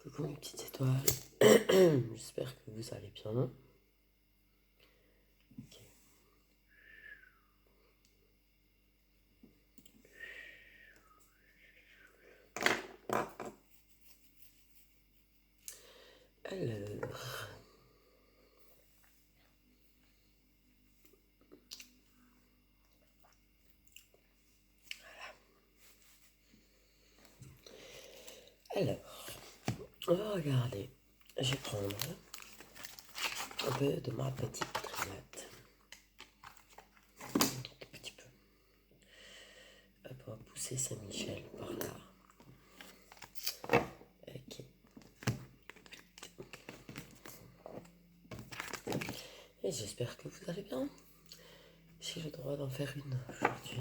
Coucou mes petites étoiles, j'espère que vous allez bien. Ok. Alors, on va regarder. Je vais prendre un peu de ma petite grenade. Un petit peu. Hop, on va pousser Saint-Michel par là. Ok. Et j'espère que vous allez bien. J'ai le droit d'en faire une aujourd'hui.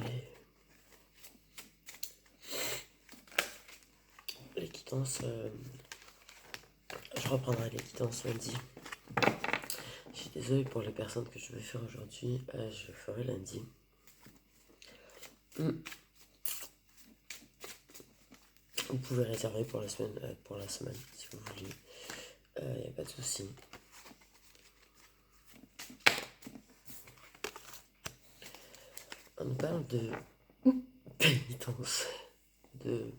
L'équitance, je reprendrai l'équitance lundi. Je suis désolée pour les personnes que je vais faire aujourd'hui. Je le ferai lundi. Vous pouvez réserver pour la semaine si vous voulez. Il n'y a pas de souci. On parle de pénitence, de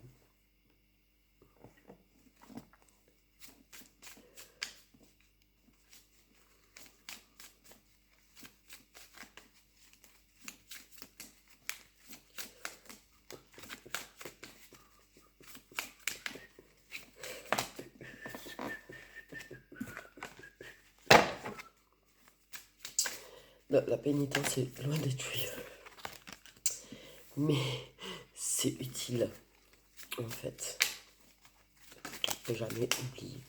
la pénitence est loin d'être utile, mais c'est utile en fait. Faut jamais oublier.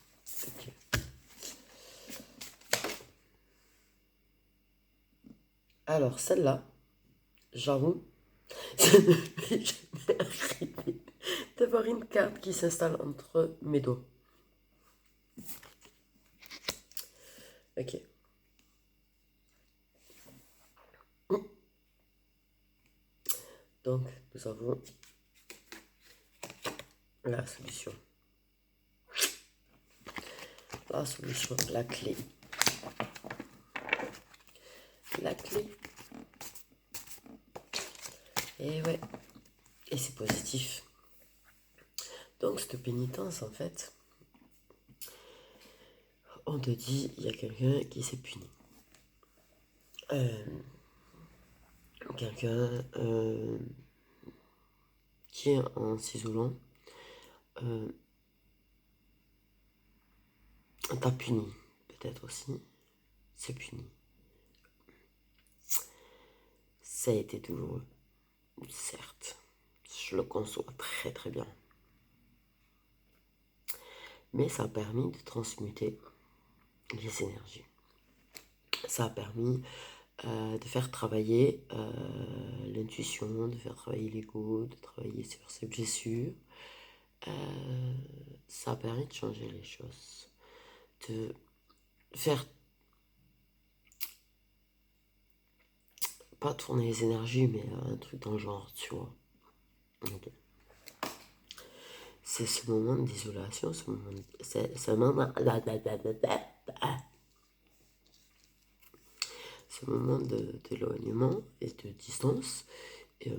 Okay. Alors celle-là, j'avoue, ça ne m'est jamais arrivé d'avoir une carte qui s'installe entre mes doigts. Ok. Donc nous avons la solution. La solution, la clé. La clé. Et ouais. Et c'est positif. Donc cette pénitence, en fait, on te dit, il y a quelqu'un qui s'est puni. Quelqu'un qui est en s'isolant t'a puni, peut-être aussi. C'est puni. Ça a été douloureux, certes. Je le conçois très très bien. Mais ça a permis de transmuter les énergies. Ça a permis de faire travailler l'intuition, de faire travailler l'ego, de travailler sur ses blessures. Ça a permis de changer les choses, de faire pas tourner les énergies, mais un truc dans le genre, tu vois. Okay. C'est ce moment d'isolation, ce moment d'éloignement et de distance que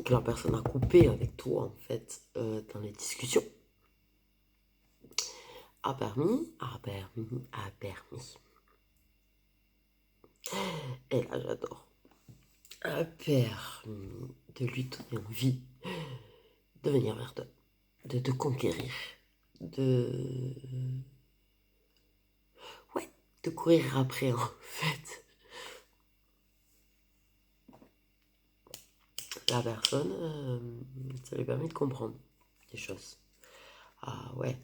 la personne a coupé avec toi, en fait, dans les discussions, a permis. Et là, j'adore. A permis de lui donner envie de venir vers toi, de te conquérir, de courir après, en fait. La personne, ça lui permet de comprendre des choses. Ah ouais,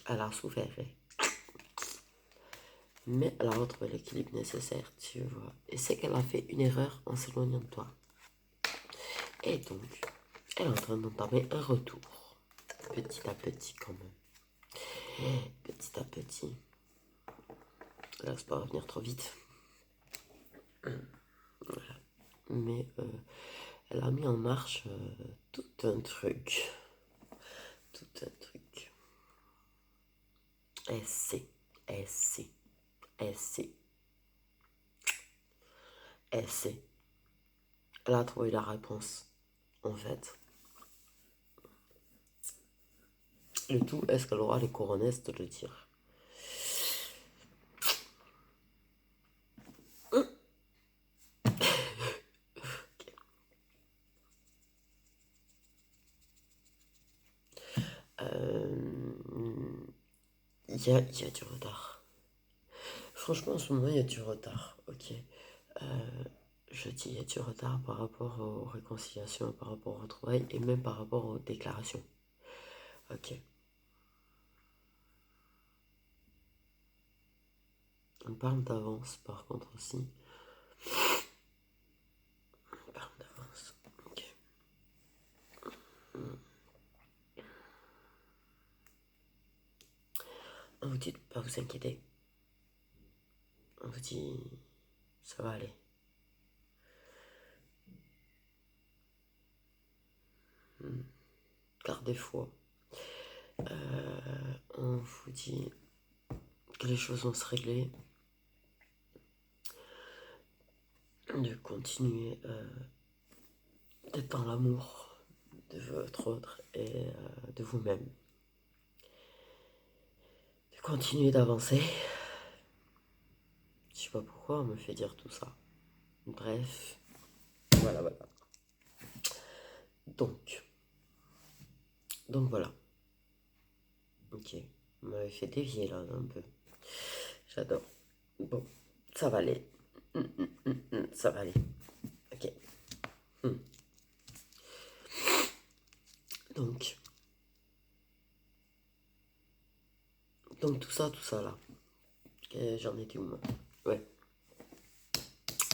elle a souffert, mais elle a retrouvé l'équilibre nécessaire, tu vois. Et c'est qu'elle a fait une erreur en s'éloignant de toi. Et donc, elle est en train d'entamer un retour. Petit à petit, quand même. Petit à petit. Laisse pas revenir trop vite. Voilà. Mais elle a mis en marche tout un truc. Elle sait, elle sait, elle sait, elle sait. Elle a trouvé la réponse, en fait. Le tout, est-ce qu'elle aura les couronnesses de le dire? Il y a du retard. Franchement, en ce moment, il y a du retard, ok. Je dis, il y a du retard par rapport aux réconciliations, par rapport aux retrouvailles et même par rapport aux déclarations. Ok. On parle d'avance, par contre, aussi. On parle d'avance, ok. On vous dit de ne pas vous inquiéter. On vous dit, ça va aller. Gardez foi. On vous dit que les choses vont se régler. De continuer d'être dans l'amour de votre autre et de vous-même. De continuer d'avancer. Je sais pas pourquoi on me fait dire tout ça. Bref, voilà. Donc voilà. Ok, on m'avait fait dévier là un peu. J'adore. Bon, ça va aller. Ça va aller. Ok. Donc tout ça là. J'en étais où moi? Ouais.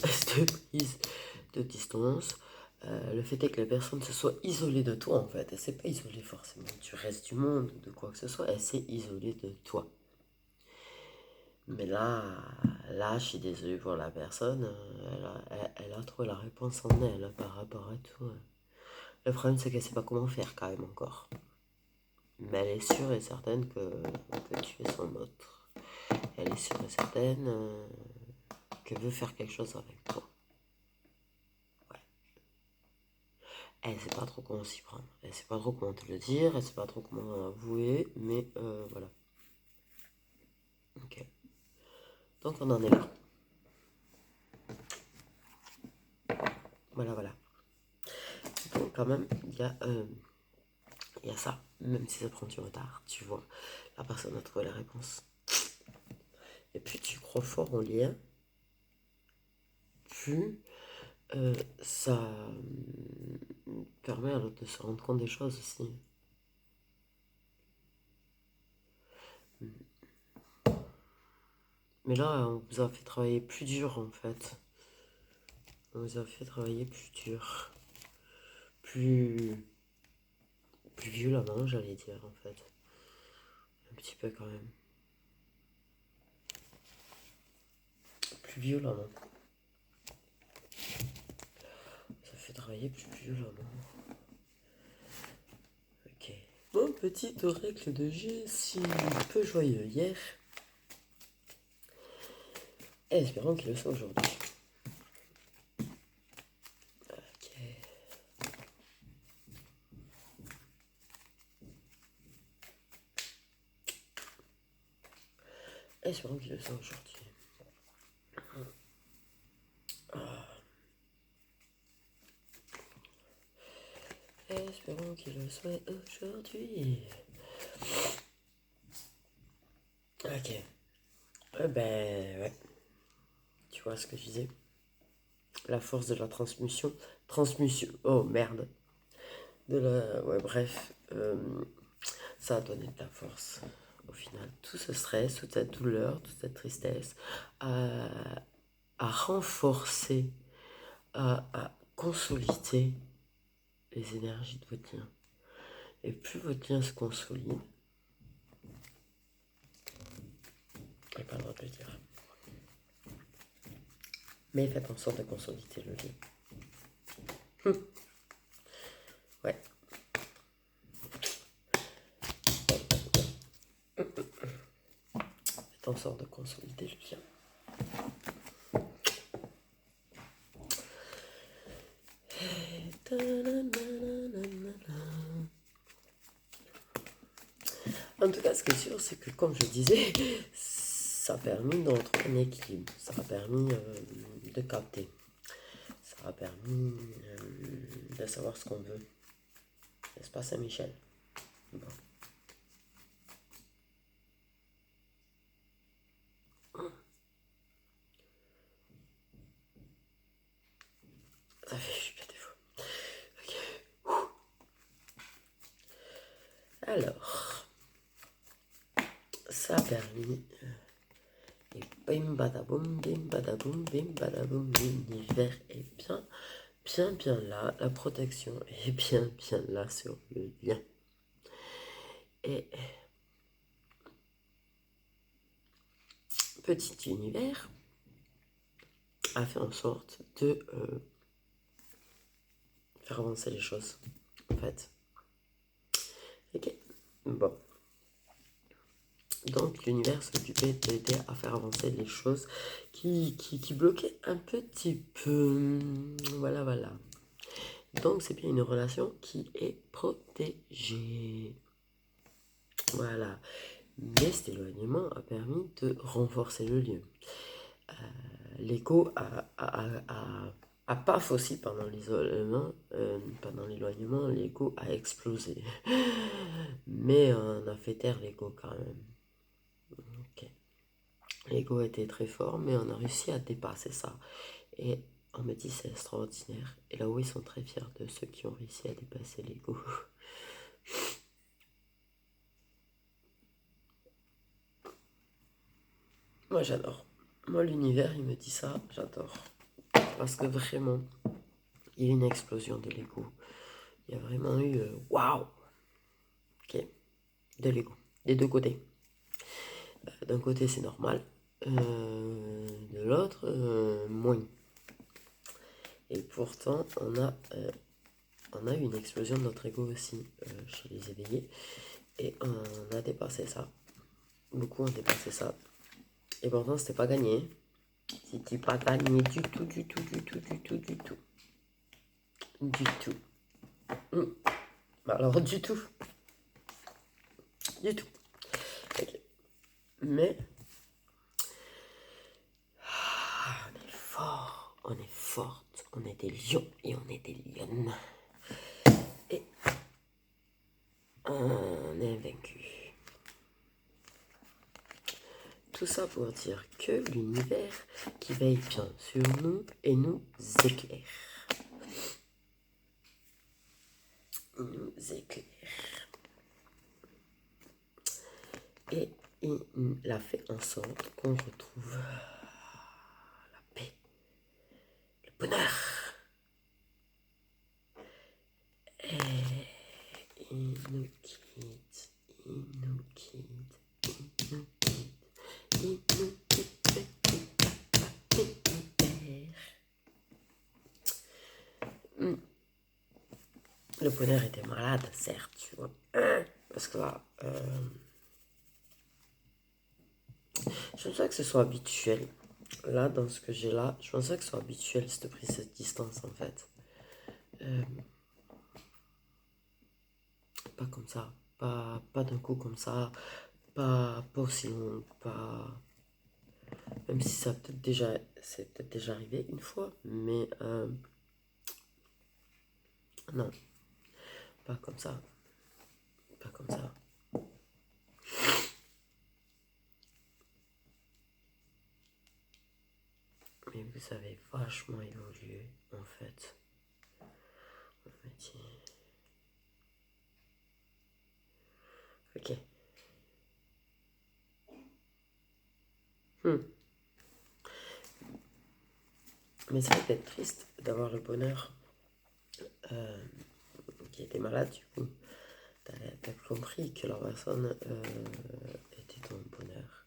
Cette prise de distance. Le fait est que la personne se soit isolée de toi en fait. Elle s'est pas isolée forcément du reste du monde ou de quoi que ce soit. Elle s'est isolée de toi. Mais là, je suis désolé pour la personne. Elle a trouvé la réponse en elle par rapport à tout. Le problème c'est qu'elle sait pas comment faire quand même encore. Mais elle est sûre et certaine que tu es son autre. Elle est sûre et certaine qu'elle veut faire quelque chose avec toi. Elle sait pas trop comment s'y prendre. Elle sait pas trop comment te le dire. Elle sait pas trop comment avouer. Mais voilà. Ok. Donc on en est là. Voilà. Donc quand même, il y a ça. Même si ça prend du retard, tu vois. La personne a trouvé la réponse. Et plus tu crois fort en lien, plus ça permet à l'autre de se rendre compte des choses aussi. Mais là, on vous a fait travailler plus dur en fait. On vous a fait travailler plus dur. Plus violemment, j'allais dire en fait. Un petit peu quand même. Plus violemment. Ça fait travailler plus violemment. Ok. Bon, petite règle de G, si peu joyeux hier. Espérons qu'il le soit aujourd'hui. Ok. Espérons qu'il le soit aujourd'hui. Espérons qu'il le soit aujourd'hui. Ok. Ben ouais. Tu vois ce que je disais? La force de la transmission. Transmission. Oh merde. Ouais, bref. Ça a donné de la force. Au final, tout ce stress, toute cette douleur, toute cette tristesse a renforcé, à consolider les énergies de votre lien. Et plus votre lien se consolide, j'ai pas le droit de le dire, mais faites en sorte de consolider le lien. Ouais. t'en sors de consolider le lien. En tout cas, ce qui est sûr, c'est que, comme je disais, ça a permis d'entrer un équilibre. Ça a permis de capter. Ça a permis de savoir ce qu'on veut. N'est-ce pas, Saint-Michel? Bon. Ça fait super des fois. Ok. Alors, ça a permis. Et bim badaboum, bim badaboum, bim badaboum, l'univers est bien là. La protection est bien là sur le lien. Et petit univers a fait en sorte de faire avancer les choses, en fait. Ok, bon. Donc l'univers s'occupait d'aider à faire avancer les choses qui bloquaient un petit peu. Voilà. Donc c'est bien une relation qui est protégée. Voilà. Mais cet éloignement a permis de renforcer le lien. L'écho a paf aussi pendant l'isolement, pendant l'éloignement, l'écho a explosé. Mais on a fait taire l'écho quand même. Ok. L'ego était très fort, mais on a réussi à dépasser ça. Et on me dit c'est extraordinaire. Et là-haut, ils sont très fiers de ceux qui ont réussi à dépasser l'ego. Moi, j'adore. Moi, l'univers, il me dit ça, j'adore. Parce que vraiment, il y a eu une explosion de l'ego. Il y a vraiment eu waouh! Ok, de l'ego. Des deux côtés. D'un côté, c'est normal. De l'autre, moins. Et pourtant, on a eu une explosion de notre ego aussi chez les éveillés. Et on a dépassé ça. Beaucoup ont dépassé ça. Et pourtant, c'était pas gagné. C'était pas gagné du tout. Du tout. Alors, du tout. Okay. Mais, on est fort, on est forte, on est des lions et on est des lionnes. Et on est invaincu. Tout ça pour dire que l'univers qui veille bien sur nous et nous éclaire. Et il a fait en sorte qu'on retrouve la paix, le bonheur. Et il nous quitte. Le bonheur était malade, certes, tu vois. Parce que là, je pense pas que ce soit habituel. Là, dans ce que j'ai là, je pense pas que ce soit habituel, cette prise, cette distance, en fait. Pas comme ça. Pas d'un coup comme ça. Pas aussi long. Pas... Même si ça c'est peut-être déjà arrivé une fois. Mais non. Pas comme ça. Pas comme ça. Mais vous avez vachement évolué, en fait. On m'a dit... Ok. Mais ça peut être triste d'avoir le bonheur qui était malade, du coup. T'as compris que la personne était ton bonheur,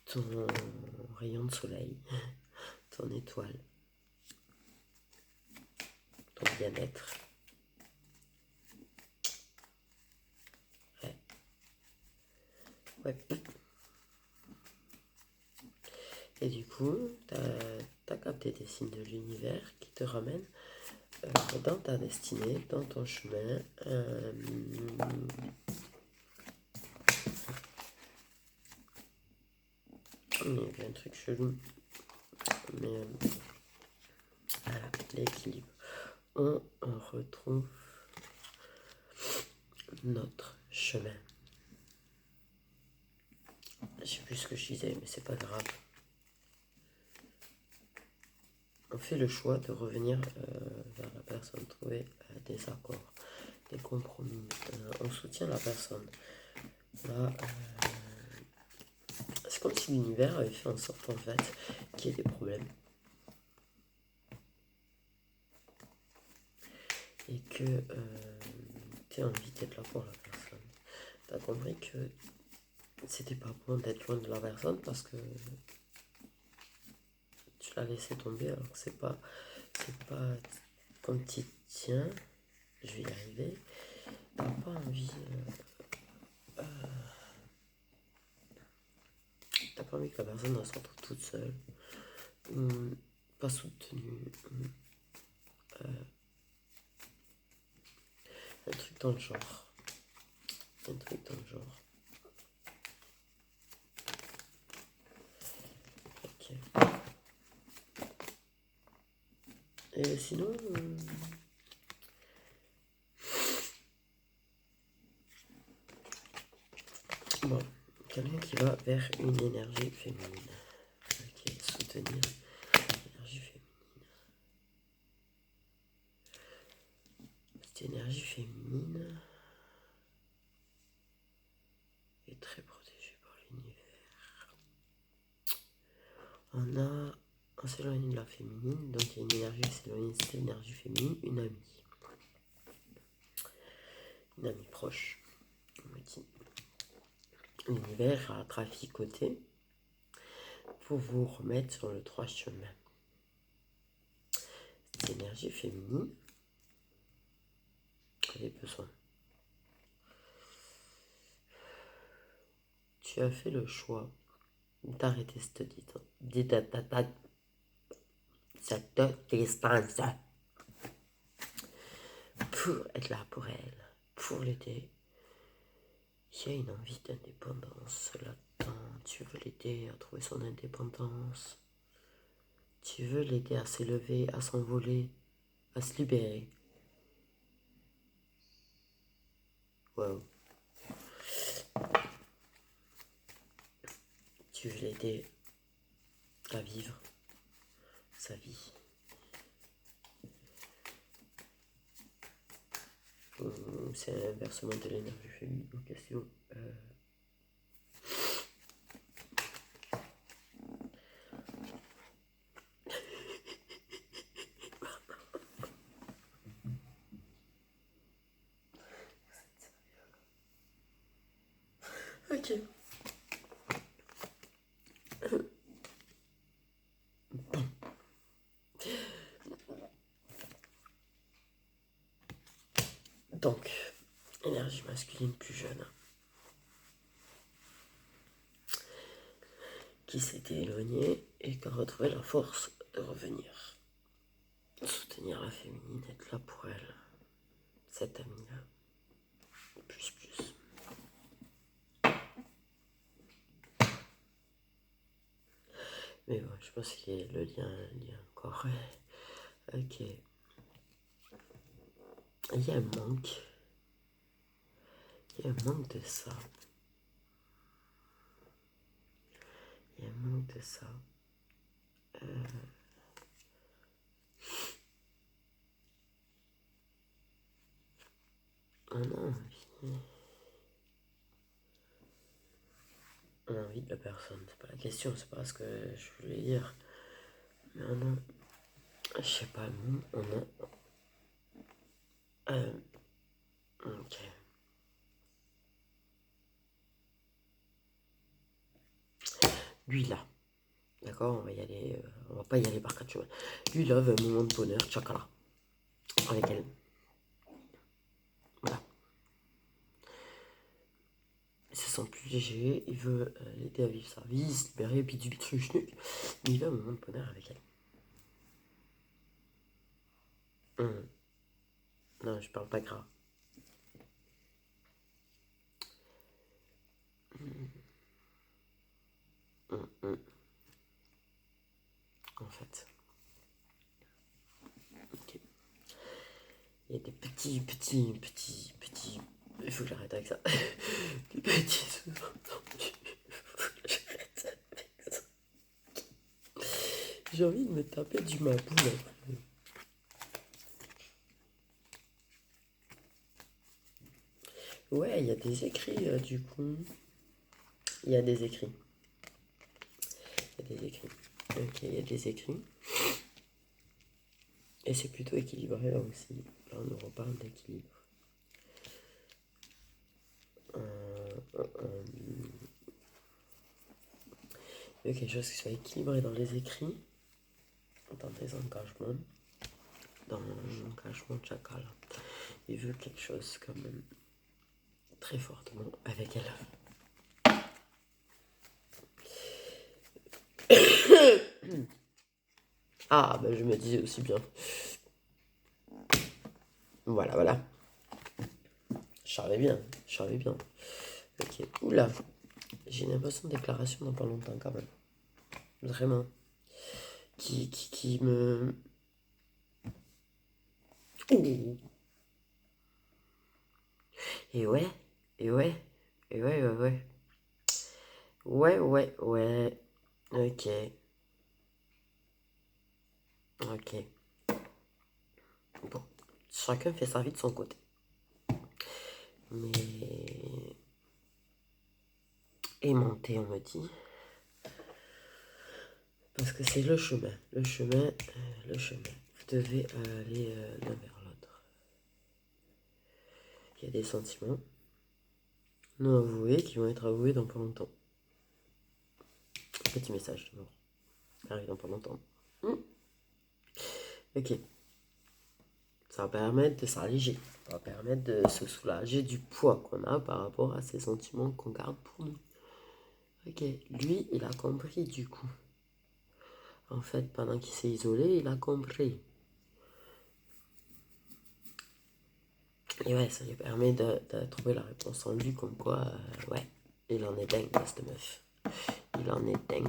ton rayon de soleil, ton étoile, ton bien-être. Ouais. Et du coup, tu as capté des signes de l'univers qui te ramènent dans ta destinée, dans ton chemin. Il y a un truc chelou. Mais voilà, l'équilibre. On retrouve notre chemin. Je sais plus ce que je disais, mais c'est pas grave. On fait le choix de revenir vers la personne, trouver des accords, des compromis. On soutient la personne. Là, c'est comme si l'univers avait fait en sorte en fait qu'il y ait des problèmes. Et que tu as envie d'être là pour la personne. Tu as compris que c'était pas bon d'être loin de la personne parce que tu l'as laissé tomber alors que c'est pas comme tu tiens, je vais y arriver, t'as pas envie t'as pas envie que la personne se retrouve toute seule, pas soutenue, un truc dans le genre, ok. Et sinon bon, quelqu'un qui va vers une énergie féminine. Ok, soutenir l'énergie féminine. Cette énergie féminine est très protégée par l'univers. On s'éloigne de la féminine, donc il y a une énergie qui s'éloigne de cette énergie féminine, une amie proche. L'univers a traficoté pour vous remettre sur le droit chemin. Cette énergie féminine avait besoin. Tu as fait le choix d'arrêter cette distance pour être là pour elle, pour l'aider. Il y a une envie d'indépendance là-dedans. Tu veux l'aider à trouver son indépendance. Tu veux l'aider à s'élever, à s'envoler, à se libérer. Wow. Tu veux l'aider à vivre sa vie. C'est un inversement de l'énergie féminine en question. Ok. Donc, énergie masculine plus jeune, qui s'était éloignée et qui a retrouvé la force de revenir. Soutenir la féminine, être là pour elle. Cette amie-là. Plus. Mais bon, je pense qu'il y a le lien encore. Ok. Il y a un manque. Il y a un manque de ça. On a envie de la personne. C'est pas la question, c'est pas ce que je voulais dire. Mais je sais pas, on a... ok. Lui là. D'accord, on va y aller, on va pas y aller par quatre chemins. Lui là veut un moment de bonheur, tchakala. Avec elle. Voilà. sent plus léger, il veut l'aider à vivre sa vie, se libérer, mais il veut un moment de bonheur avec elle. Non, je parle pas gras. En fait. Ok. Il y a des petits. Il faut que j'arrête avec ça. Des petits sous-entendus. Il faut que j'arrête avec ça. J'ai envie de me taper du maboule après. Ouais, il y a des écrits du coup. Il y a des écrits. Ok, il y a des écrits. Et c'est plutôt équilibré là aussi. Là, on nous reparle d'équilibre. Il y a quelque chose qui soit équilibré dans les écrits, dans tes engagements, dans l'engagement de chacal. Il veut quelque chose quand même très fortement avec elle. Ah, ben je me disais aussi bien. Voilà. Je savais bien. Ok, oula. J'ai une impression de déclaration dans pas longtemps quand même. Vraiment. Qui me... Ouh. Et ouais. Ouais. Ok. Bon. Chacun fait sa vie de son côté. Mais... Aimanté, on me dit. Parce que c'est le chemin. Le chemin. Vous devez aller l'un vers l'autre. Il y a des sentiments non avoués qui vont être avoués dans pas longtemps. Petit message d'amour. Arrive dans pas longtemps. Ok. Ça va permettre de s'alléger. Ça va permettre de se soulager du poids qu'on a par rapport à ces sentiments qu'on garde pour nous. Ok. Lui, il a compris du coup. En fait, pendant qu'il s'est isolé, il a compris. Et ouais, ça lui permet de trouver la réponse en lui, comme quoi, ouais, il en est dingue, cette meuf. Il en est dingue.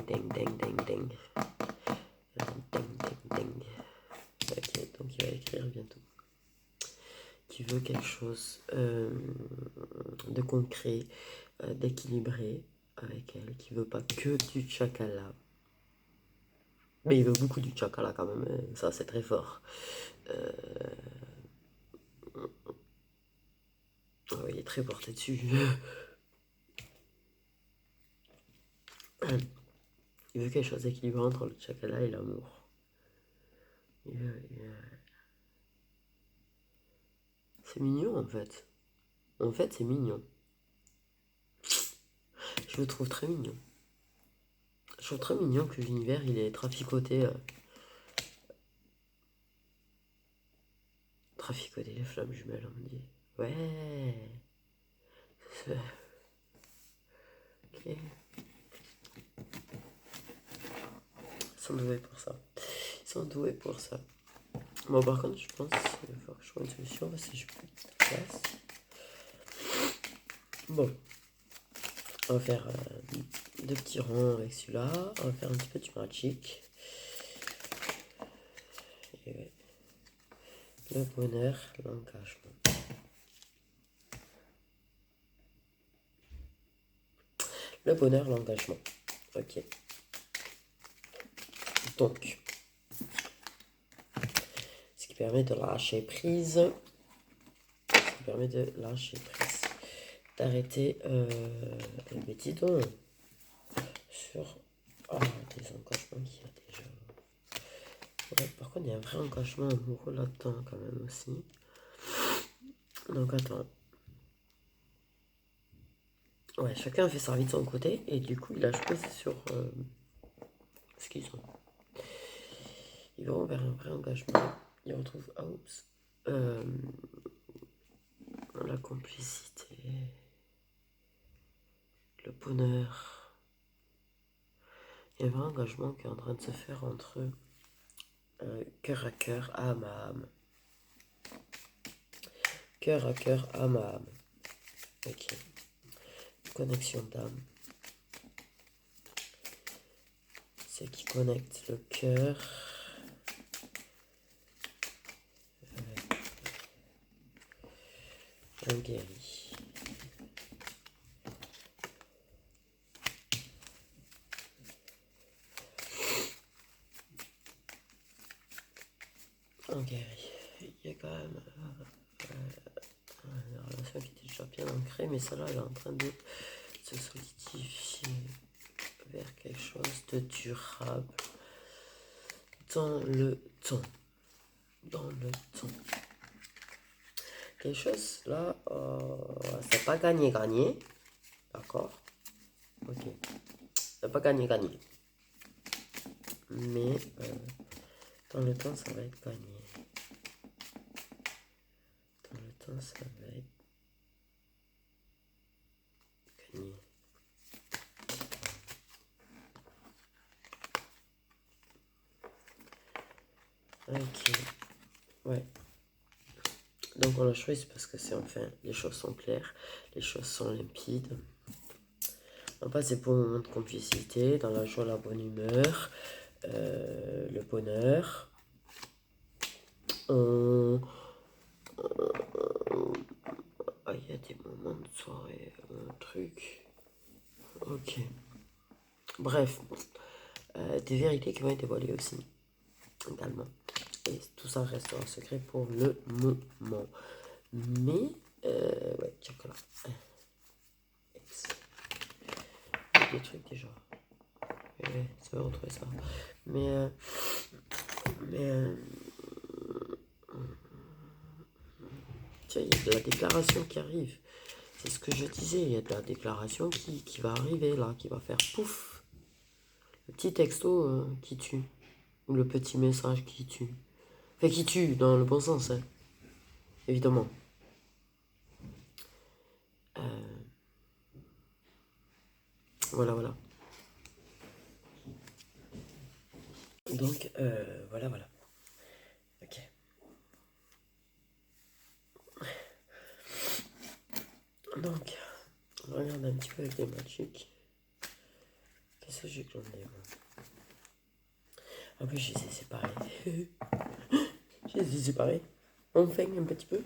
Ok, donc il va écrire bientôt. Qui veut quelque chose de concret, d'équilibré avec elle, qui veut pas que du chakala. Mais il veut beaucoup du chakala quand même, ça c'est très fort. Oh, il est très porté dessus. Il veut quelque chose d'équilibré entre le chakala et l'amour. C'est mignon en fait. En fait, c'est mignon. Je le trouve très mignon. Je trouve très mignon que l'univers il est traficoté. Traficoté les flammes jumelles, on me dit. Ouais. Ok. Ils sont doués pour ça. Bon, par contre, je pense qu'il va falloir que je trouve une solution parce que je peux plus de place. Bon. On va faire deux petits ronds avec celui-là. On va faire un petit peu du magic. Et ouais. Le bonheur, l'engagement. Le bonheur, l'engagement. Ok. Donc, ce qui permet de lâcher prise. D'arrêter les bêtises sur des engagements qu'il y a déjà. Ouais, par contre, il y a un vrai engagement amoureux là-dedans quand même aussi. Donc, attends. Ouais, chacun fait sa vie de son côté et du coup, il a choisi sur ce qu'ils ont. Ils vont vers un vrai engagement. Ils retrouvent, la complicité. bonheur. Il y a un vrai engagement qui est en train de se faire entre cœur à cœur, âme à âme. Cœur à cœur, âme à âme. Ok. Connexion d'âme. C'est qui connecte le cœur. Un guéri. Un guéri. Il y a quand même une relation qui était déjà bien ancrée, mais celle-là elle est en train de se solidifier vers quelque chose de durable dans le temps. Dans le temps. Quelque chose là, c'est pas gagné-gagné. D'accord? Ok. C'est pas gagné-gagné. Mais dans le temps, ça va être gagné. Dans le temps, ça va être gagné. Ok. Ouais. Donc on l'a choisi parce que c'est enfin, les choses sont claires, les choses sont limpides. On passe des bons moments de complicité, dans la joie, la bonne humeur, le bonheur. Il y a des moments de soirée, un truc. Ok. Bref, des vérités qui vont être dévoilées aussi, également. Et tout ça restera secret pour le moment. Mais, ouais, check là. Des trucs déjà. Ouais, ça va retrouver ça. Mais, tiens, il y a de la déclaration qui arrive. C'est ce que je disais, il y a de la déclaration qui va arriver là, qui va faire pouf. Le petit texto qui tue. Ou le petit message qui tue. Enfin, qui tue dans le bon sens, hein. Évidemment. Voilà, voilà. Donc, voilà, voilà. Ok. Donc, on regarde un petit peu avec des magiques. Qu'est-ce que j'ai clondé, moi? En plus, je les ai séparés. Je les ai séparés. Enfin, un petit peu.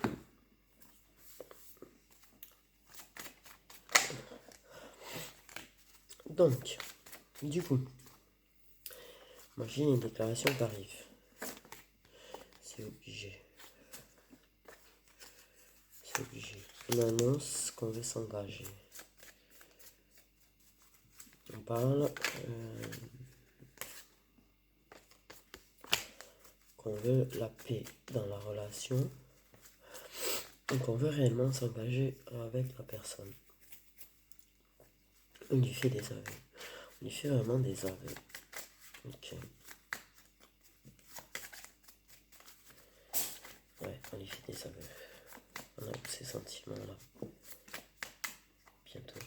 Donc, du coup, moi j'ai une déclaration qui arrive. C'est obligé. C'est obligé. On annonce qu'on veut s'engager. On parle qu'on veut la paix dans la relation. Donc on veut réellement s'engager avec la personne. On lui fait des aveux. On lui fait vraiment des aveux. Ok. Ouais, on lui fait des aveux. On a ces sentiments-là. Bientôt.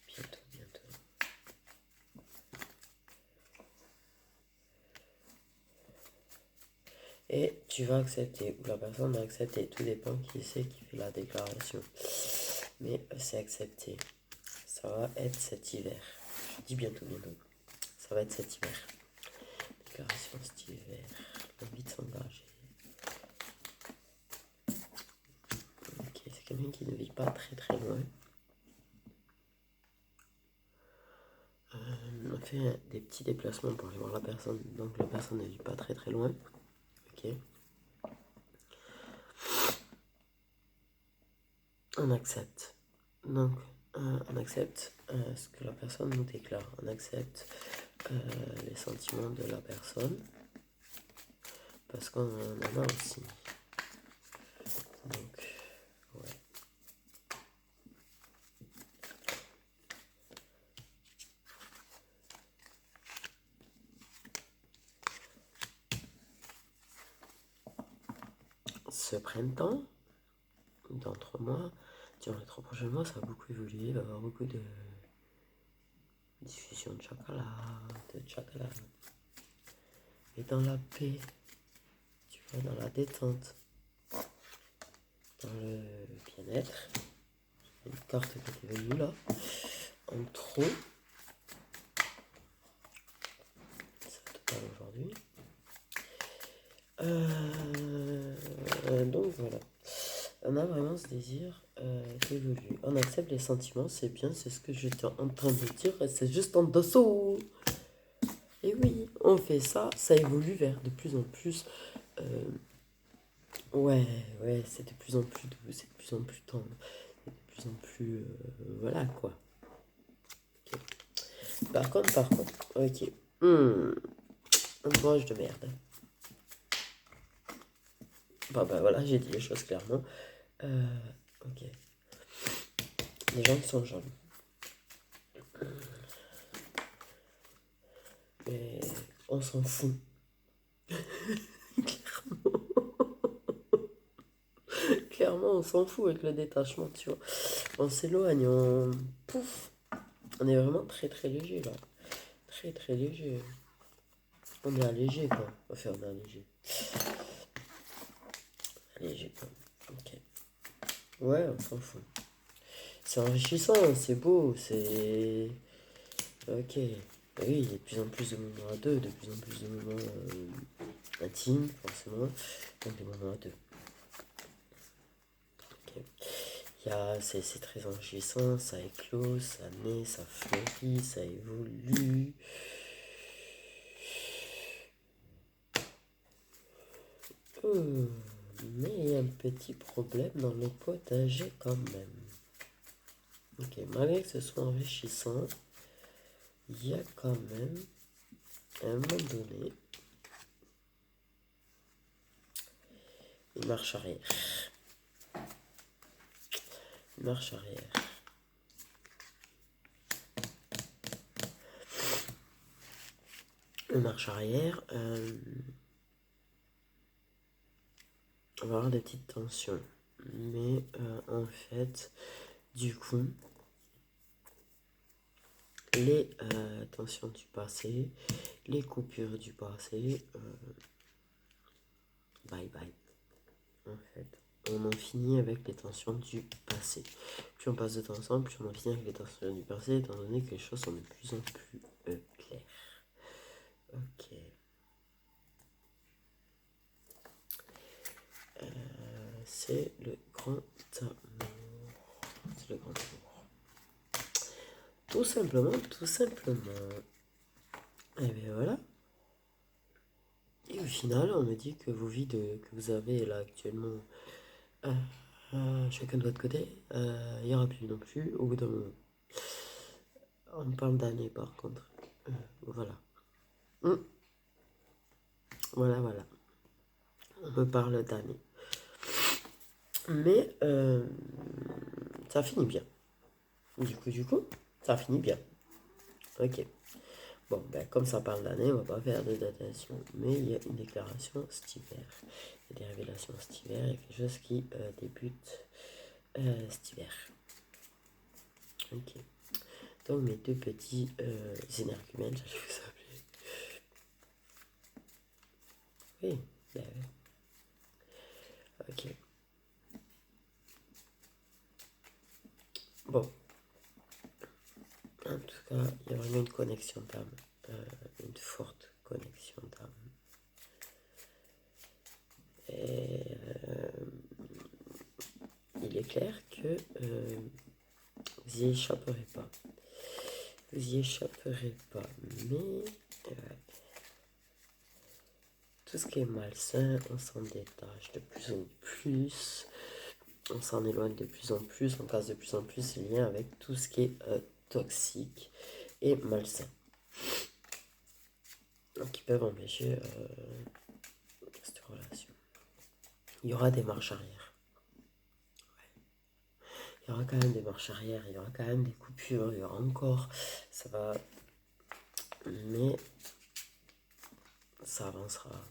Bientôt, bientôt. Et tu vas accepter, ou la personne va accepter. Tout dépend qui c'est qui fait la déclaration. Mais c'est accepté. Ça va être cet hiver. Je dis bientôt, bientôt. Ça va être cet hiver. Déclaration cet hiver. L'envie de s'engager. Ok, c'est quelqu'un qui ne vit pas très très loin. On fait des petits déplacements pour aller voir la personne. Donc la personne ne vit pas très très loin. Ok. On accepte. Donc on accepte ce que la personne nous déclare. On accepte les sentiments de la personne. Parce qu'on en a aussi. Donc, ouais. Ce printemps, dans 3 mois, Dans les 3 prochains mois, ça va beaucoup évoluer. Il va y avoir beaucoup de diffusion de chocolat. Et dans la paix, tu vois, dans la détente, dans le bien-être. Une carte qui est venue là, en trop. C'est total aujourd'hui. Donc voilà. On a vraiment ce désir d'évoluer. On accepte les sentiments, c'est bien, c'est ce que j'étais en train de dire, c'est juste en dessous. Et oui, on fait ça, ça évolue vers de plus en plus. Ouais, c'est de plus en plus doux, c'est de plus en plus tendre, c'est de plus en plus. Voilà quoi. Okay. Par contre, ok. Entourage de merde. Bah voilà, j'ai dit les choses clairement. Ok. Les gens qui sont jaloux. Mais on s'en fout. Clairement, on s'en fout avec le détachement, tu vois. On s'éloigne, pouf. On est vraiment très très léger là. Très très léger. On est allégé quoi. Enfin, on est allégé. Allégé quoi. Ok. Ouais, on s'en fout. C'est enrichissant, c'est beau, c'est. Ok. Oui, il y a de plus en plus de moments à deux, de plus en plus de moments intimes, forcément. Donc des moments à deux. Ok. C'est très enrichissant, ça éclose, ça naît, ça fleurit, ça évolue. Mais il y a un petit problème dans le potager quand même. Ok, malgré que ce soit enrichissant, il y a quand même, à un moment donné, une marche arrière. Une marche arrière. Une marche arrière, on va avoir des petites tensions. Mais en fait, du coup, les tensions du passé, les coupures du passé, bye bye. En fait, on en finit avec les tensions du passé. Plus on passe de temps ensemble, plus on en finit avec les tensions du passé, étant donné que les choses sont de plus en plus claires. Ok. C'est le grand amour. C'est le grand amour. Tout simplement, tout simplement. Et bien voilà. Et au final, on me dit que vos vies que vous avez là actuellement, chacun de votre côté, il n'y aura plus non plus au bout d'un moment. On parle d'années par contre. Voilà. Voilà, voilà. On me parle d'années. Mais ça finit bien. Du coup, ça finit bien. Ok. Bon, ben, comme ça parle d'année, on va pas faire de datation. Mais il y a une déclaration stivaire. Il y a des révélations stivaires. Il y a quelque chose qui débute stivaire. Ok. Donc mes deux petits énergumènes, j'allais vous appeler. Oui, ben oui. Ok. Bon. En tout cas, il y a vraiment une connexion d'âme. Une forte connexion d'âme. Et il est clair que vous y échapperez pas. Vous y échapperez pas. Mais tout ce qui est malsain, on s'en détache de plus en plus. On s'en éloigne de plus en plus. On casse de plus en plus les liens avec tout ce qui est toxique et malsain. Qui peuvent empêcher cette relation. Il y aura des marches arrière. Ouais. Il y aura quand même des marches arrière, il y aura quand même des coupures, il y aura encore. Ça va. Mais ça avancera.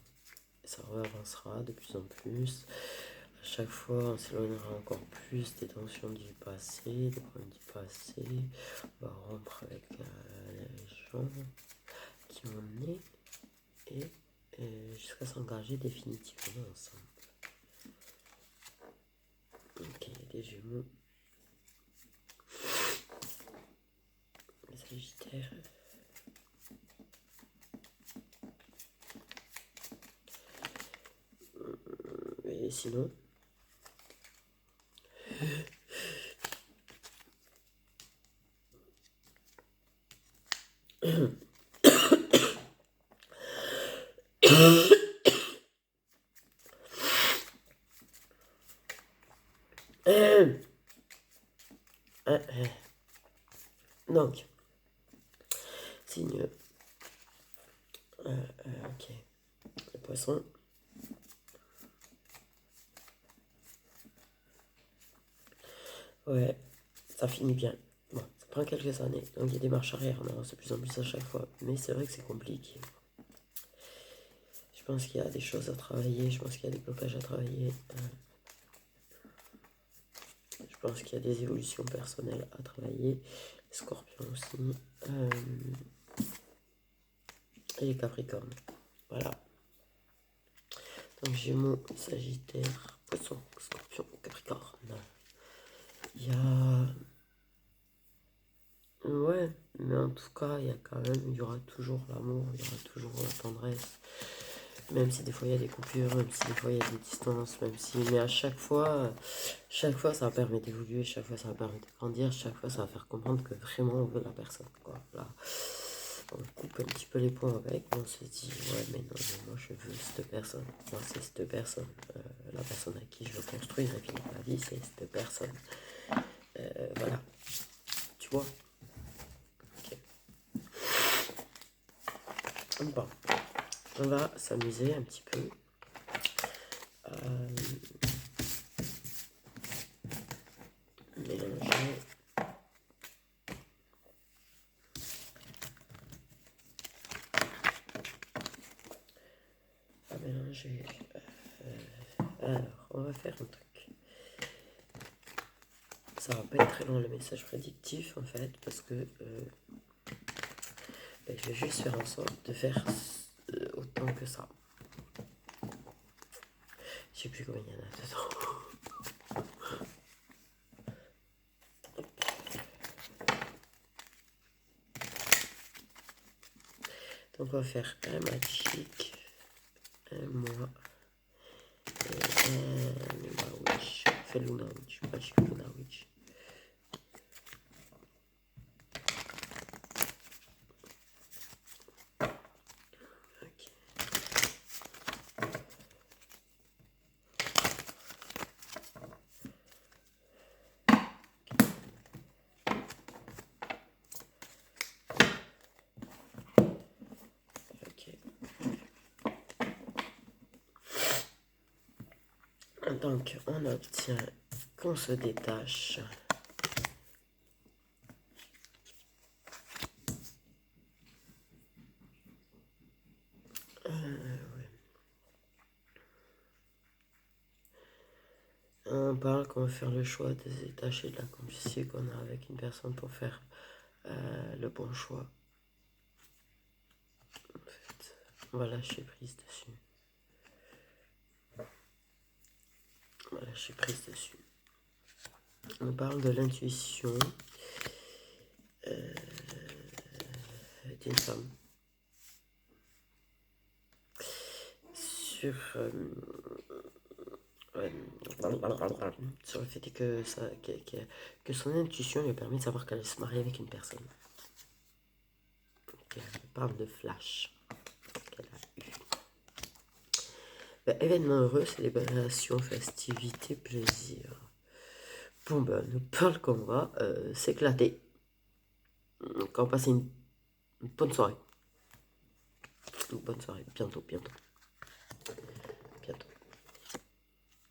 Ça avancera de plus en plus. À chaque fois, on s'éloignera encore plus des tensions du passé, des problèmes du passé. On va rompre avec les gens qui on est et jusqu'à s'engager définitivement ensemble. Ok, les Gémeaux. Les Sagittaires. Et sinon. Donc, signe. Ok. Les poissons. Ouais, ça finit bien. Bon, ça prend quelques années. Donc il y a des marches arrière, on avance de plus en plus à chaque fois. Mais c'est vrai que c'est compliqué. Je pense qu'il y a des choses à travailler. Je pense qu'il y a des blocages à travailler. Je pense qu'il y a des évolutions personnelles à travailler. Les Scorpions aussi. Et les Capricornes. Voilà. Donc Gémeaux, Sagittaire, Poisson, Scorpion, Capricorne. Il y a... Ouais, mais en tout cas, il y aura toujours l'amour, il y aura toujours la tendresse. Même si des fois il y a des coupures, même si des fois il y a des distances, mais à chaque fois ça va permettre d'évoluer, chaque fois ça va permettre de grandir, chaque fois ça va faire comprendre que vraiment on veut la personne, quoi. Là, on coupe un petit peu les ponts avec, on se dit, ouais, mais non, mais moi je veux cette personne, moi c'est cette personne, la personne avec qui je veux construire et finir ma vie, c'est cette personne. Voilà, tu vois. Ok. Bon, on va s'amuser un petit peu. Mélanger. À mélanger. Alors, on va faire un truc. Ça va pas être très long le message prédictif en fait, parce que je vais juste faire en sorte de faire autant que ça. Je sais plus combien il y en a dedans. Donc on va faire un magic, un mois et un Luna Witch. Fait Luna Witch, magic Luna Witch. Ok. Donc on obtient qu'on se détache. On parle qu'on va faire le choix de se détacher de la complicité qu'on a avec une personne pour faire le bon choix. En fait, on va lâcher prise dessus. On va lâcher prise dessus. On parle de l'intuition d'une femme sur sur le fait que son intuition lui a permis de savoir qu'elle allait se marier avec une personne. Okay. On parle de flash qu'elle a eu. Ben, événement heureux, célébration, festivité, plaisir. Bon ben, on parle qu'on va s'éclater. Qu'on va passer une bonne soirée. Une bonne soirée, bientôt.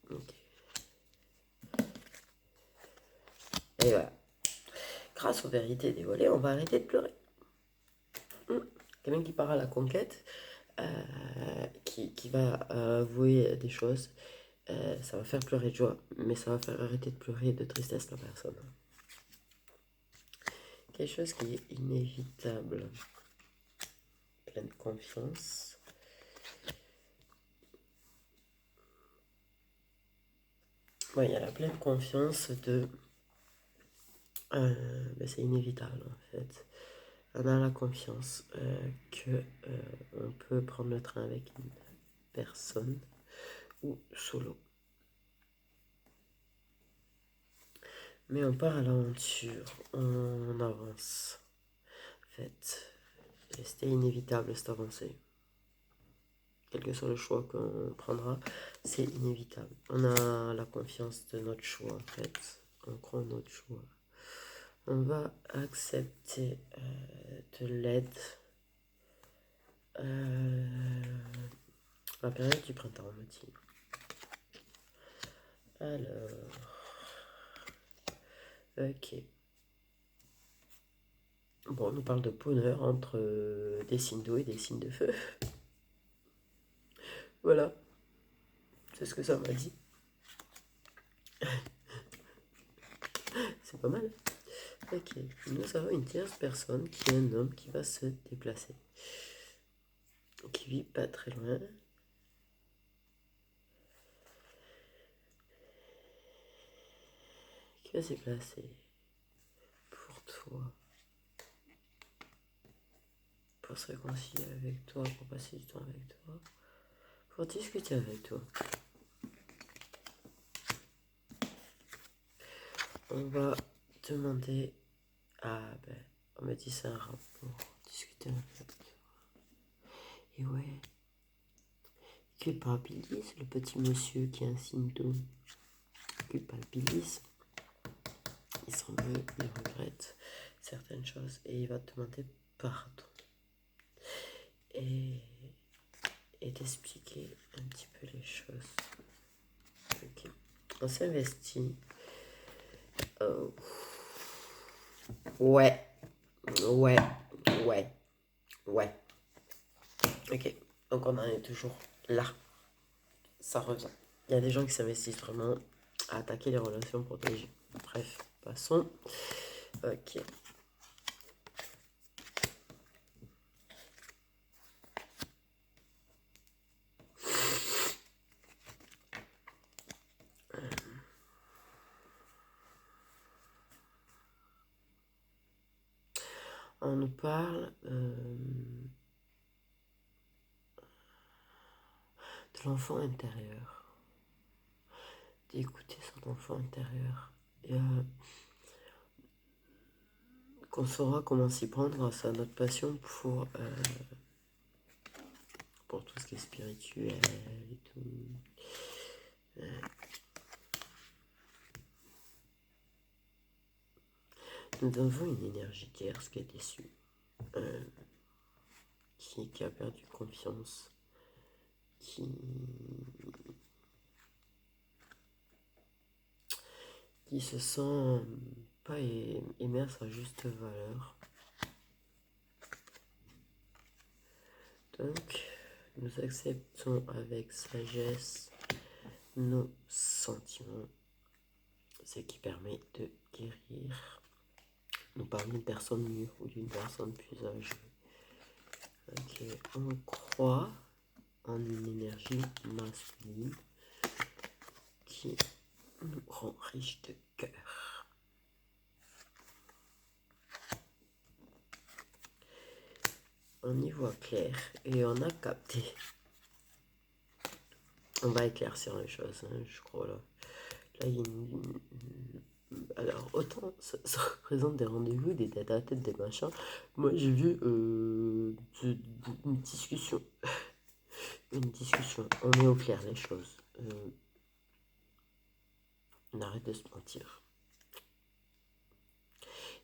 Ok. Et voilà. Grâce aux vérités dévoilées, on va arrêter de pleurer. Quelqu'un qui part à la conquête, qui va avouer des choses, Ça va faire pleurer de joie, mais ça va faire arrêter de pleurer de tristesse la personne. Quelque chose qui est inévitable. Pleine confiance. Ouais, il y a la pleine confiance de... ben c'est inévitable en fait. On a la confiance que on peut prendre le train avec une personne ou solo. Mais on part à l'aventure, on avance. En fait, c'était inévitable cette avancée. Quel que soit le choix qu'on prendra, c'est inévitable. On a la confiance de notre choix en fait. On croit en notre choix. On va accepter de l'aide. La période du printemps, on me dit. Alors, ok. Bon, on nous parle de bonheur entre des signes d'eau et des signes de feu. Voilà, c'est ce que ça m'a dit. C'est pas mal. Ok, nous avons une tierce personne qui est un homme qui va se déplacer. Qui vit pas très loin. Qui va se déplacer pour toi. Pour se réconcilier avec toi, pour passer du temps avec toi. Pour discuter avec toi. On va demander... Ah ben, on me dit c'est un rapport. Discuter avec toi. Et ouais, culpabilise le petit monsieur qui a un signe d'eau. Culpabilise. Il s'en veut, il regrette certaines choses et il va te demander pardon. Et t'expliquer un petit peu les choses. Ok. On s'investit. Oh. Ouais. Ouais. Ouais. Ouais. Ok. Donc on en est toujours là. Ça revient. Il y a des gens qui s'investissent vraiment à attaquer les relations protégées. Bref, passons. Ok. On nous parle de l'enfant intérieur. D'écouter son enfant intérieur. Et qu'on saura comment s'y prendre grâce à notre passion pour tout ce qui est spirituel et tout. Nous avons une énergie tierce qui est déçue, qui a perdu confiance, qui se sent pas aimé à sa juste valeur. Donc, nous acceptons avec sagesse nos sentiments, ce qui permet de guérir. Nous parlons d'une personne mûre ou d'une personne plus âgée. Ok, on croit en une énergie masculine qui nous rend riche de cœur. On y voit clair et on a capté. On va éclaircir les choses, hein, je crois là. Là, il y a alors, autant ça représente des rendez-vous, des tête-à-tête, des machins. Moi, j'ai vu une discussion. Une discussion. On met au clair les choses. On arrête de se mentir.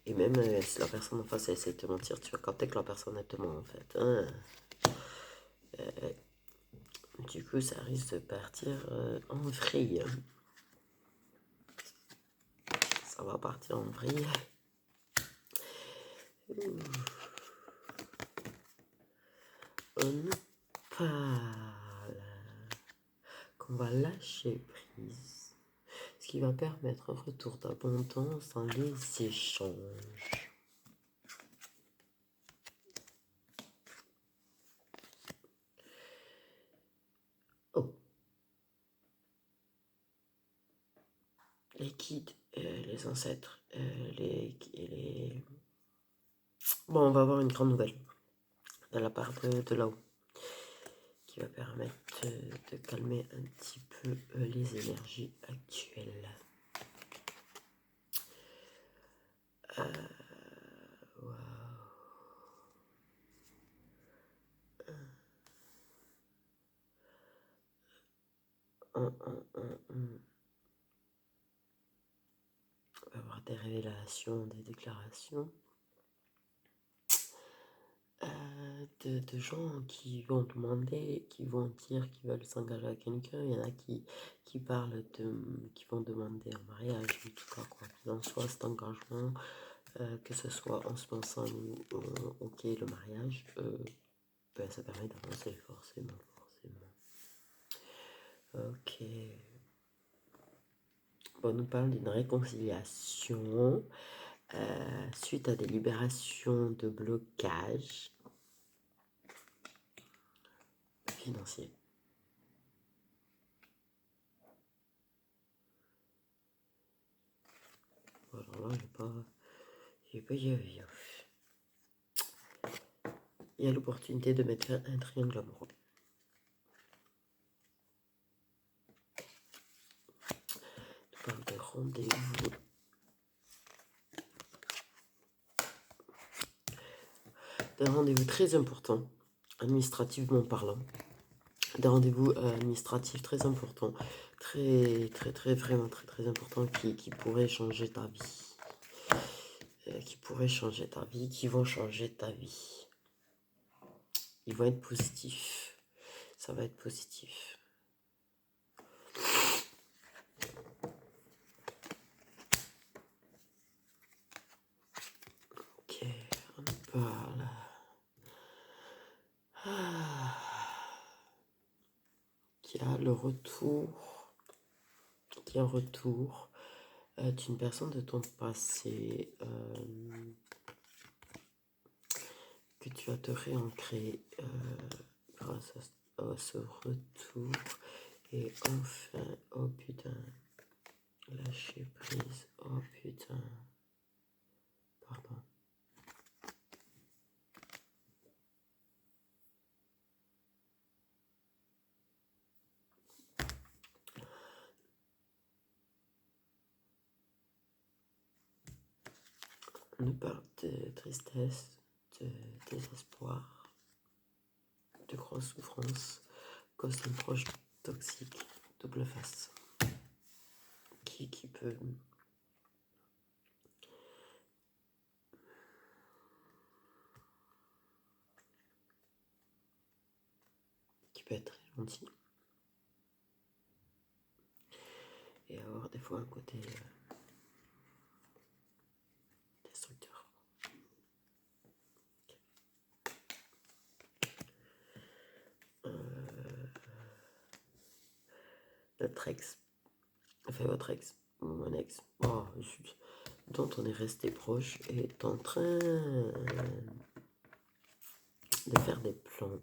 Et même si la personne en face essaie de te mentir, tu vas capter que la personne elle te ment en fait. Hein. Du coup, ça risque de partir en vrille. Ça va partir en vrille. On nous parle qu'on va lâcher crise, ce qui va permettre un retour d'abondance dans les échanges. Oh. Les guides, les ancêtres, Bon, on va avoir une grande nouvelle de la part de là-haut qui va permettre de calmer un petit peu les énergies actuelles. Wow. On va avoir des révélations, des déclarations de gens qui vont demander, qui vont dire qu'ils veulent s'engager à quelqu'un. Il y en a qui parlent qui vont demander un mariage, en tout cas, quoi qu'il en soit, cet engagement, que ce soit en se pensant ou ok, le mariage, ben, ça permet d'avancer forcément. Ok. Bon, on nous parle d'une réconciliation suite à des libérations de blocage financier. Alors là, il y a l'opportunité de mettre un triangle amoureux. On parle de rendez-vous. D'un rendez-vous très important, administrativement parlant. D'un rendez-vous administratif très important, vraiment très important qui pourrait changer ta vie. Qui vont changer ta vie. Ils vont être positifs. Ça va être positif. Ok, on parle. Qui a le retour. Qui a un retour d'une personne de ton passé que tu vas te réancrer grâce à ce retour. Et enfin, oh putain, lâcher prise, oh putain, pardon. On nous parle de tristesse, de désespoir, de grosses souffrances, cause d'un proche toxique, double face, qui peut être très gentil et avoir des fois un côté destructeur. Notre ex, enfin votre ex, ou mon ex, dont on est resté proche, est en train de faire des plans.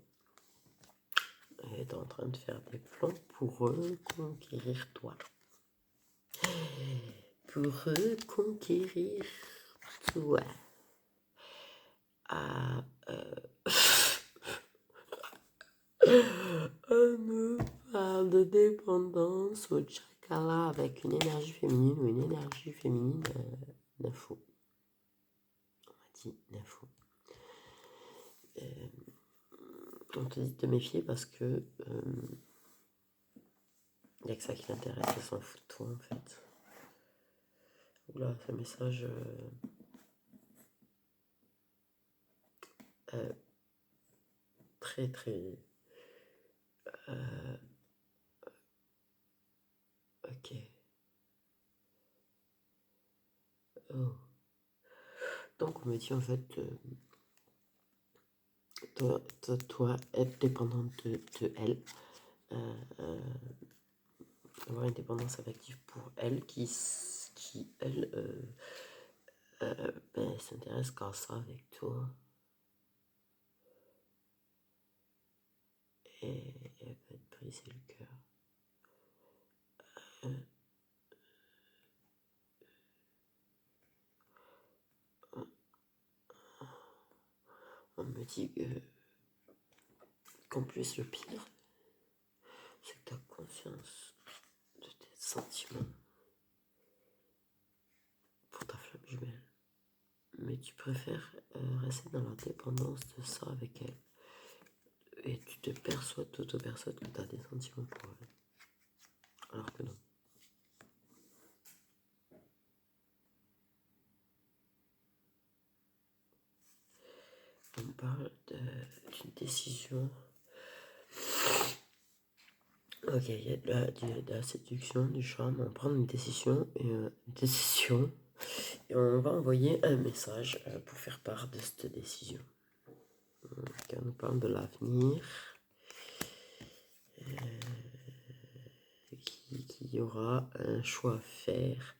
Est en train de faire des plans pour reconquérir toi. Pour reconquérir toi. On nous parle de dépendance au chakra avec une énergie féminine ou une énergie féminine d'info. On m'a dit d'info. On te dit de te méfier parce que il n'y a que ça qui l'intéresse, elle s'en fout de toi en fait. Oula, ce message très ok. Oh. Donc on me dit en fait toi être dépendante de elle avoir une dépendance affective pour elle qui elle, s'intéresse qu'à ça avec toi. Et elle va te briser le cœur. On me dit qu'en plus le pire, c'est que tu as conscience de tes sentiments pour ta flamme jumelle. Mais tu préfères rester dans la dépendance de ça avec elle. Et tu te perçois, t'auto-perçois que tu as des sentiments pour elle. Alors que non. On parle d'une décision. Ok, il y a de la séduction, du charme. On prend une décision et on va envoyer un message pour faire part de cette décision. Quand on parle de l'avenir, qu'il y aura un choix à faire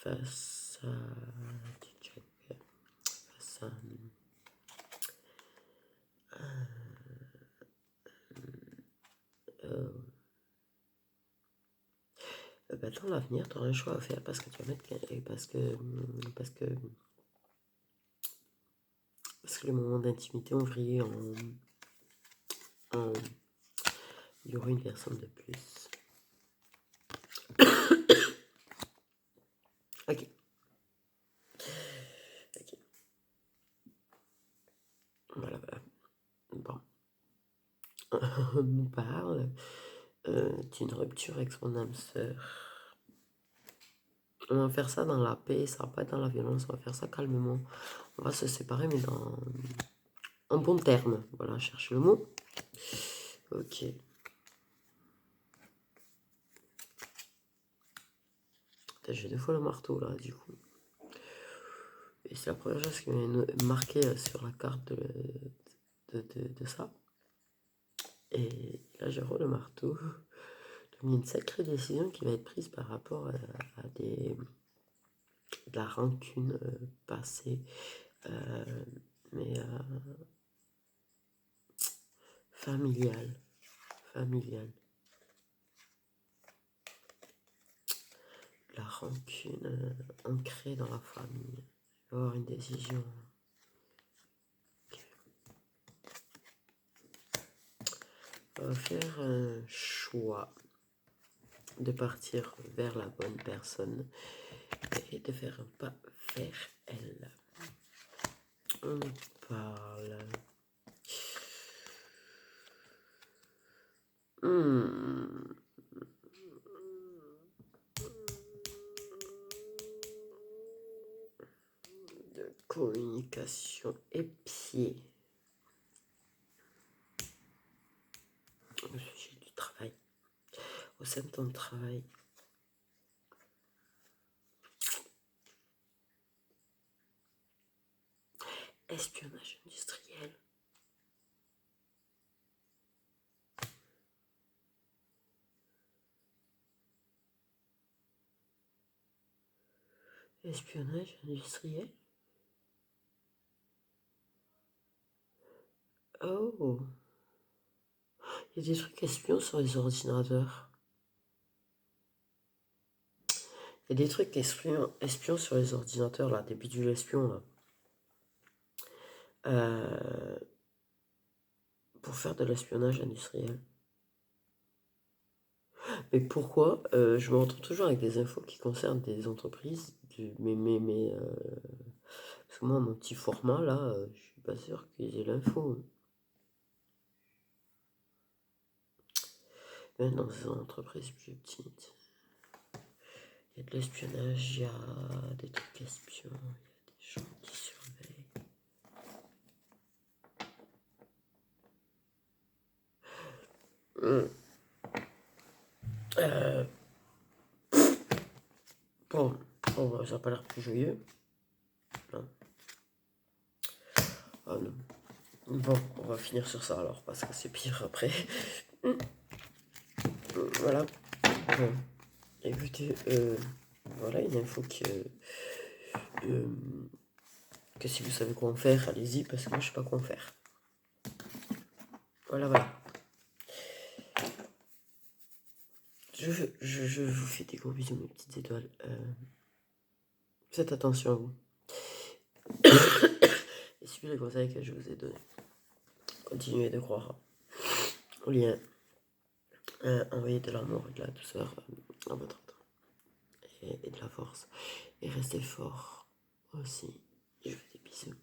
face à dans l'avenir, tu auras un choix à faire parce que tu vas mettre parce que les moments d'intimité ont vrillé il y aura une personne de plus. Ok. Voilà. Bon. On nous parle d'une rupture avec son âme sœur. On va faire ça dans la paix, ça va pas être dans la violence, on va faire ça calmement. On va se séparer, mais en bon terme. Voilà, cherche le mot. Ok. J'ai 2 fois le marteau là, du coup. Et c'est la première chose qui m'est marquée sur la carte de ça. Et là, j'ai le marteau. Donc, il y a une sacrée décision qui va être prise par rapport à de la rancune passée. Mais familiale. La rancune ancrée dans la famille. Il va y avoir une décision. On va faire un choix de partir vers la bonne personne et de faire un pas vers elle. On parle. De communication épiée. Au sujet du travail. Au sein de ton travail. Espionnage industriel. Espionnage industriel. Oh. Il y a des trucs espions sur les ordinateurs. Il y a des trucs espions sur les ordinateurs, là, des bidules espions, là. Pour faire de l'espionnage industriel. Mais pourquoi je me retrouve toujours avec des infos qui concernent des entreprises, parce que moi, mon petit format, là, je suis pas sûr qu'ils aient l'info. Même dans ces entreprises plus petites, il y a de l'espionnage, il y a des trucs espions, il y a des gens qui surveillent. Bon, ça n'a pas l'air plus joyeux. Non. Ah non. Bon, on va finir sur ça alors, parce que c'est pire après. Voilà. Bon. Écoutez, voilà une info que si vous savez quoi en faire, allez-y, parce que moi je sais pas quoi en faire. Voilà, voilà. Je vous fais des gros bisous, mes petites étoiles. Faites attention à vous. Et suivez les conseils que je vous ai donnés. Continuez de croire au lien. Envoyez de l'amour et de la douceur dans votre être. Et de la force. Et restez fort aussi. Je vous fais des bisous.